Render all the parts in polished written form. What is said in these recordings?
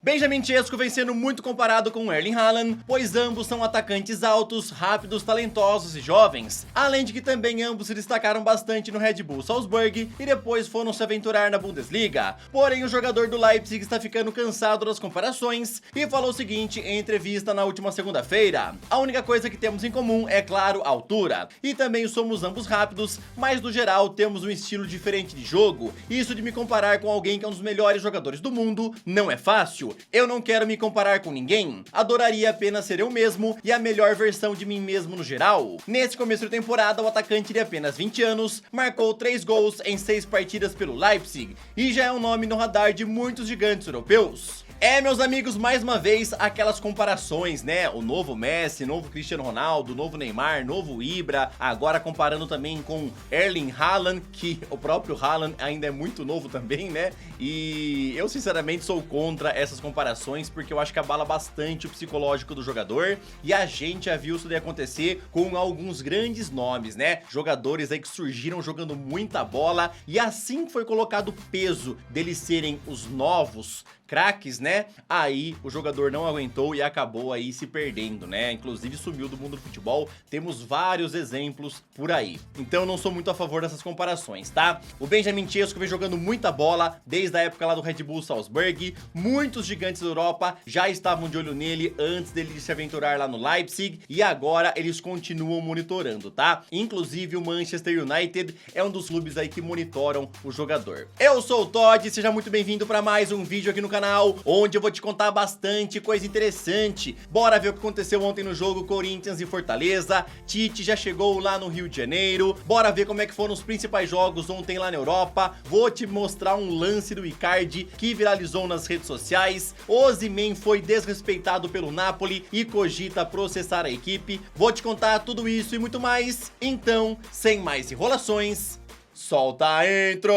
Benjamin Šeško vem sendo muito comparado com Erling Haaland, pois ambos são atacantes altos, rápidos, talentosos e jovens, além de que também ambos se destacaram bastante no Red Bull Salzburg e depois foram se aventurar na Bundesliga. Porém, o jogador do Leipzig está ficando cansado das comparações e falou o seguinte em entrevista na última segunda-feira: a única coisa que temos em comum é, claro, a altura, e também somos ambos rápidos, mas no geral temos um estilo diferente de jogo. Isso de me comparar com alguém que é um dos melhores jogadores do mundo não é fácil. Eu não quero me comparar com ninguém, adoraria apenas ser eu mesmo e a melhor versão de mim mesmo no geral. Nesse começo de temporada, o atacante de apenas 20 anos marcou 3 gols em 6 partidas pelo Leipzig e já é um nome no radar de muitos gigantes europeus. Meus amigos, mais uma vez, aquelas comparações, né? O novo Messi, novo Cristiano Ronaldo, novo Neymar, novo Ibra, agora comparando também com Erling Haaland, que o próprio Haaland ainda é muito novo também, né? E eu sinceramente sou contra essas comparações, porque eu acho que abala bastante o psicológico do jogador, e a gente já viu isso daí acontecer com alguns grandes nomes, né? Jogadores aí que surgiram jogando muita bola, e assim que foi colocado o peso deles serem os novos craques, né? Aí o jogador não aguentou e acabou aí se perdendo, né? Inclusive sumiu do mundo do futebol. Temos vários exemplos por aí. Então eu não sou muito a favor dessas comparações, tá? O Benjamin Šeško vem jogando muita bola desde a época lá do Red Bull Salzburg. Muitos gigantes da Europa já estavam de olho nele antes dele se aventurar lá no Leipzig, e agora eles continuam monitorando, tá? Inclusive o Manchester United é um dos clubes aí que monitoram o jogador. Eu sou o Todd, seja muito bem-vindo para mais um vídeo aqui no canal, onde eu vou te contar bastante coisa interessante. Bora ver o que aconteceu ontem no jogo Corinthians e Fortaleza. Tite já chegou lá no Rio de Janeiro. Bora ver como é que foram os principais jogos ontem lá na Europa. Vou te mostrar um lance do Icardi que viralizou nas redes sociais. Osimhen foi desrespeitado pelo Napoli e cogita processar a equipe. Vou te contar tudo isso e muito mais. Então, sem mais enrolações, solta a intro!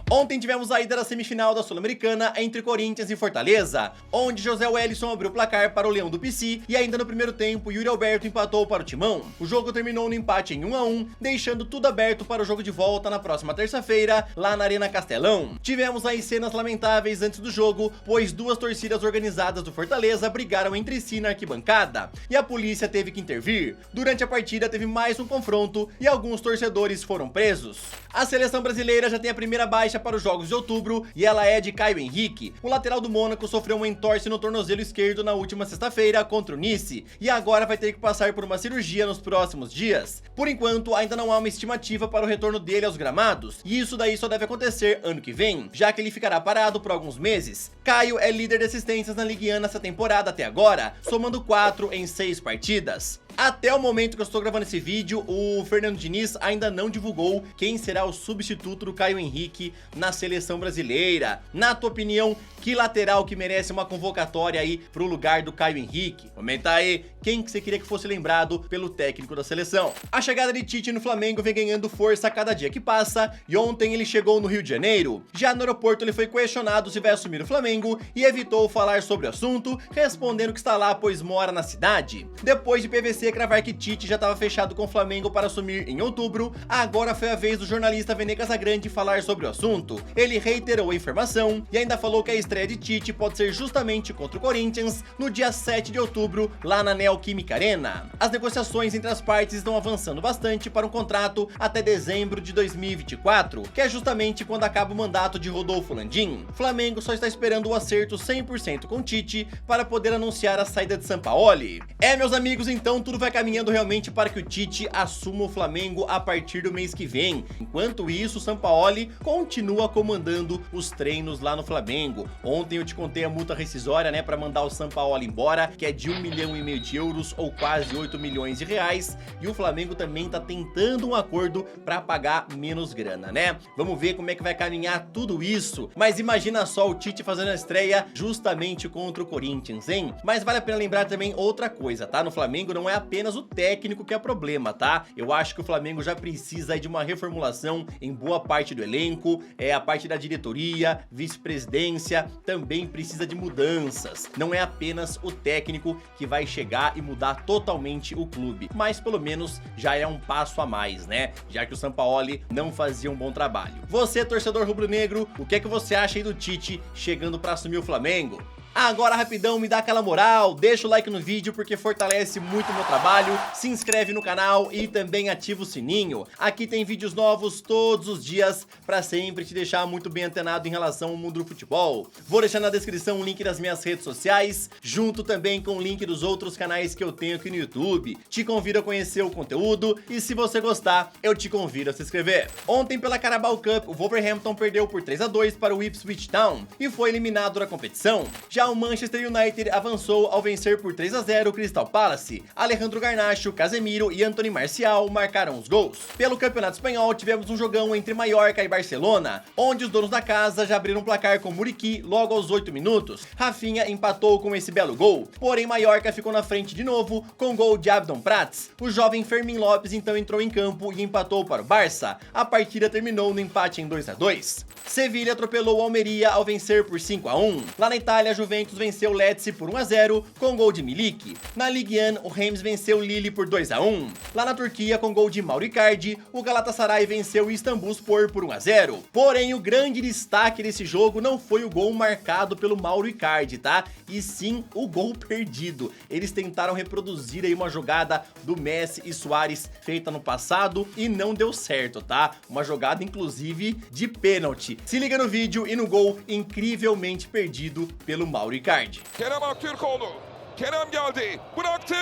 Ontem tivemos a ida da semifinal da Sul-Americana entre Corinthians e Fortaleza, onde José Wellison abriu o placar para o Leão do Pici e ainda no primeiro tempo Yuri Alberto empatou para o Timão. O jogo terminou no empate em 1-1, deixando tudo aberto para o jogo de volta na próxima terça-feira, lá na Arena Castelão. Tivemos aí cenas lamentáveis antes do jogo, pois duas torcidas organizadas do Fortaleza brigaram entre si na arquibancada, e a polícia teve que intervir. Durante a partida teve mais um confronto e alguns torcedores foram presos. A seleção brasileira já tem a primeira baixa para os jogos de outubro e ela é de Caio Henrique. O lateral do Mônaco sofreu um entorse no tornozelo esquerdo na última sexta-feira contra o Nice e agora vai ter que passar por uma cirurgia nos próximos dias. Por enquanto, ainda não há uma estimativa para o retorno dele aos gramados, e isso daí só deve acontecer ano que vem, já que ele ficará parado por alguns meses. Caio é líder de assistências na Ligue 1 nessa temporada até agora, somando 4 em 6 partidas. Até o momento que eu estou gravando esse vídeo, o Fernando Diniz ainda não divulgou quem será o substituto do Caio Henrique na seleção brasileira. Na tua opinião, que lateral que merece uma convocatória aí pro lugar do Caio Henrique? Comenta aí quem que você queria que fosse lembrado pelo técnico da seleção. A chegada de Tite no Flamengo vem ganhando força a cada dia que passa, e ontem ele chegou no Rio de Janeiro. Já no aeroporto ele foi questionado se vai assumir o Flamengo e evitou falar sobre o assunto, respondendo que está lá pois mora na cidade. Depois de PVC cravar que Tite já estava fechado com o Flamengo para assumir em outubro, agora foi a vez do jornalista Vene Casagrande falar sobre o assunto. Ele reiterou a informação e ainda falou que a estreia de Tite pode ser justamente contra o Corinthians no dia 7 de outubro, lá na Neoquímica Arena. As negociações entre as partes estão avançando bastante para um contrato até dezembro de 2024, que é justamente quando acaba o mandato de Rodolfo Landim. Flamengo só está esperando o acerto 100% com Tite para poder anunciar a saída de Sampaoli. Meus amigos, então tudo vai caminhando realmente para que o Tite assuma o Flamengo a partir do mês que vem. Enquanto isso, o Sampaoli continua comandando os treinos lá no Flamengo. Ontem eu te contei a multa rescisória, né, para mandar o Sampaoli embora, que é de 1,5 milhão de euros ou quase 8 milhões de reais, e o Flamengo também tá tentando um acordo para pagar menos grana, né? Vamos ver como é que vai caminhar tudo isso. Mas imagina só o Tite fazendo a estreia justamente contra o Corinthians, hein? Mas vale a pena lembrar também outra coisa, tá? No Flamengo não é apenas o técnico que é problema, tá? Eu acho que o Flamengo já precisa aí de uma reformulação em boa parte do elenco, a parte da diretoria, vice-presidência, também precisa de mudanças. Não é apenas o técnico que vai chegar e mudar totalmente o clube, mas pelo menos já é um passo a mais, né? Já que o Sampaoli não fazia um bom trabalho. Você, torcedor rubro-negro, o que é que você acha aí do Tite chegando para assumir o Flamengo? Agora rapidão, me dá aquela moral, deixa o like no vídeo porque fortalece muito o meu trabalho, se inscreve no canal e também ativa o sininho. Aqui tem vídeos novos todos os dias pra sempre te deixar muito bem antenado em relação ao mundo do futebol. Vou deixar na descrição o link das minhas redes sociais, junto também com o link dos outros canais que eu tenho aqui no YouTube. Te convido a conhecer o conteúdo e se você gostar, eu te convido a se inscrever. Ontem pela Carabao Cup, o Wolverhampton perdeu por 3-2 para o Ipswich Town e foi eliminado da competição. Já o Manchester United avançou ao vencer por 3-0 o Crystal Palace. Alejandro Garnacho, Casemiro e Anthony Martial marcaram os gols. Pelo Campeonato Espanhol, tivemos um jogão entre Mallorca e Barcelona, onde os donos da casa já abriram o placar com Muriqui logo aos 8 minutos. Rafinha empatou com esse belo gol, porém Mallorca ficou na frente de novo com gol de Abdon Prats. O jovem Fermin Lopes então entrou em campo e empatou para o Barça. A partida terminou no empate em 2-2. Sevilha atropelou o Almeria ao vencer por 5-1. Lá na Itália, a Juventus venceu o Lecce por 1-0 com gol de Milik. Na Ligue 1, o Reims venceu o Lille por 2-1. Lá na Turquia, com gol de Mauro Icardi, o Galatasaray venceu o Istanbulspor por 1-0. Porém, o grande destaque desse jogo não foi o gol marcado pelo Mauro Icardi, tá? E sim o gol perdido. Eles tentaram reproduzir aí uma jogada do Messi e Suárez feita no passado e não deu certo, tá? Uma jogada, inclusive, de pênalti. Se liga no vídeo e no gol incrivelmente perdido pelo Mauro Icardi. Kerem Aktürkoğlu. Kerem geldi. Bıraktı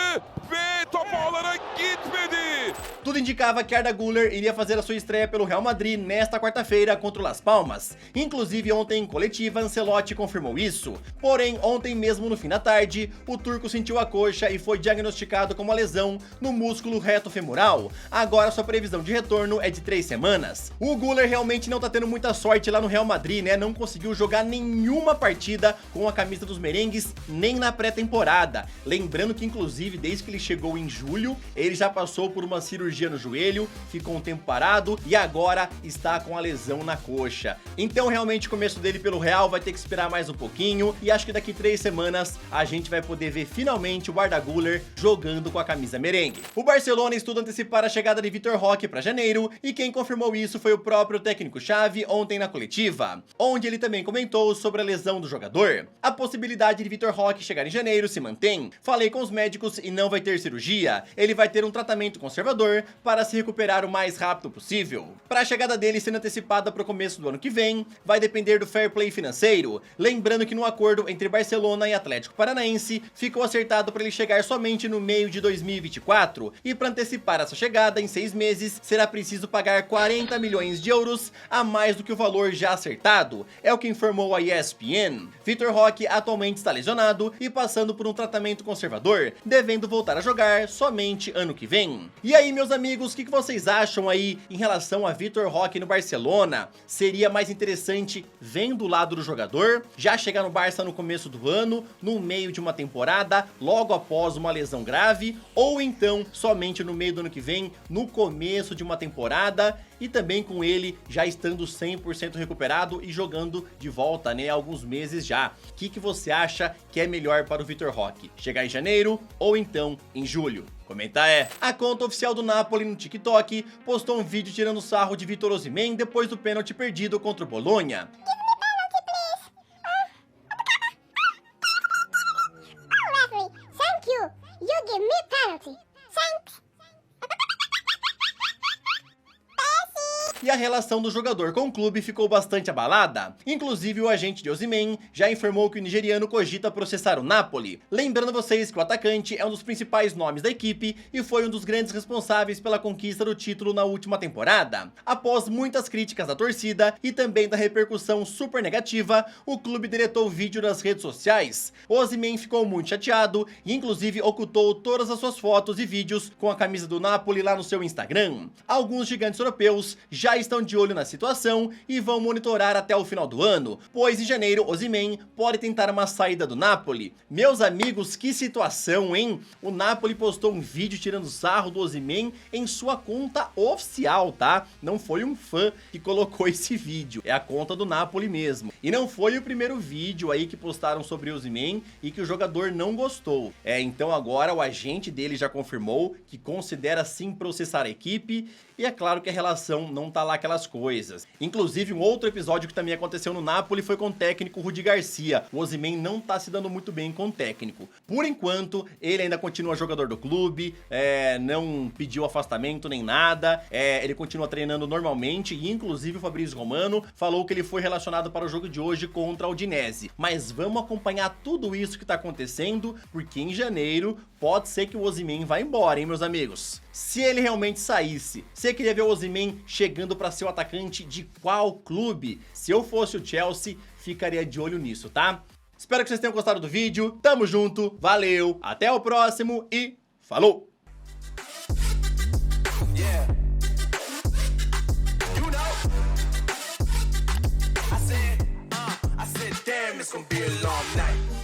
ve top ağlara gitmedi. Tudo indicava que Arda Güler iria fazer a sua estreia pelo Real Madrid nesta quarta-feira contra o Las Palmas. Inclusive ontem em coletiva, Ancelotti confirmou isso. Porém, ontem mesmo no fim da tarde, o turco sentiu a coxa e foi diagnosticado com uma lesão no músculo reto femoral. Agora sua previsão de retorno é de 3 semanas. O Güler realmente não tá tendo muita sorte lá no Real Madrid, né? Não conseguiu jogar nenhuma partida com a camisa dos merengues, nem na pré-temporada. Lembrando que inclusive desde que ele chegou em julho, ele já passou por uma cirurgia no joelho, ficou um tempo parado e agora está com a lesão na coxa. Então realmente o começo dele pelo Real vai ter que esperar mais um pouquinho e acho que daqui 3 semanas a gente vai poder ver finalmente o Arda Güler jogando com a camisa merengue. O Barcelona estuda antecipar a chegada de Vitor Roque para janeiro e quem confirmou isso foi o próprio técnico Xavi ontem na coletiva, onde ele também comentou sobre a lesão do jogador. A possibilidade de Vitor Roque chegar em janeiro se mantém. Falei com os médicos e não vai ter cirurgia. Ele vai ter um tratamento conservador para se recuperar o mais rápido possível. Para a chegada dele sendo antecipada para o começo do ano que vem, vai depender do fair play financeiro. Lembrando que no acordo entre Barcelona e Atlético Paranaense, ficou acertado para ele chegar somente no meio de 2024. E para antecipar essa chegada em 6 meses, será preciso pagar 40 milhões de euros a mais do que o valor já acertado. É o que informou a ESPN. Vitor Roque atualmente está lesionado e passando por um tratamento conservador, devendo voltar a jogar somente ano que vem. E aí, meus amigos, o que vocês acham aí em relação a Vitor Roque no Barcelona? Seria mais interessante vendo do lado do jogador, já chegar no Barça no começo do ano, no meio de uma temporada, logo após uma lesão grave, ou então somente no meio do ano que vem, no começo de uma temporada, e também com ele já estando 100% recuperado e jogando de volta, né, há alguns meses já. O que você acha que é melhor para o Vitor Roque? Chegar em janeiro ou então em julho? Comenta aí. A conta oficial do Napoli no TikTok postou um vídeo tirando sarro de Victor Osimhen depois do pênalti perdido contra o Bologna. E a relação do jogador com o clube ficou bastante abalada. Inclusive o agente de Osimhen já informou que o nigeriano cogita processar o Napoli. Lembrando vocês que o atacante é um dos principais nomes da equipe e foi um dos grandes responsáveis pela conquista do título na última temporada. Após muitas críticas da torcida e também da repercussão super negativa, o clube deletou o vídeo das redes sociais. Osimhen ficou muito chateado e inclusive ocultou todas as suas fotos e vídeos com a camisa do Napoli lá no seu Instagram. Alguns gigantes europeus já mas estão de olho na situação e vão monitorar até o final do ano, pois em janeiro Osimhen pode tentar uma saída do Napoli. Meus amigos, que situação, hein? O Napoli postou um vídeo tirando sarro do Osimhen em sua conta oficial, tá? Não foi um fã que colocou esse vídeo, é a conta do Napoli mesmo. E não foi o primeiro vídeo aí que postaram sobre o Osimhen e que o jogador não gostou. Então agora o agente dele já confirmou que considera sim processar a equipe, e é claro que a relação não tá lá aquelas coisas. Inclusive, um outro episódio que também aconteceu no Napoli foi com o técnico Rudi Garcia. O Osimhen não tá se dando muito bem com o técnico. Por enquanto, ele ainda continua jogador do clube, não pediu afastamento nem nada, ele continua treinando normalmente, e inclusive o Fabrício Romano falou que ele foi relacionado para o jogo de hoje contra a Udinese. Mas vamos acompanhar tudo isso que tá acontecendo, porque em janeiro pode ser que o Osimhen vá embora, hein, meus amigos? Se ele realmente saísse, você queria ver o Osimhen chegando para ser o atacante de qual clube? Se eu fosse o Chelsea, ficaria de olho nisso, tá? Espero que vocês tenham gostado do vídeo, tamo junto, valeu, até o próximo e falou! It's gonna be a long night.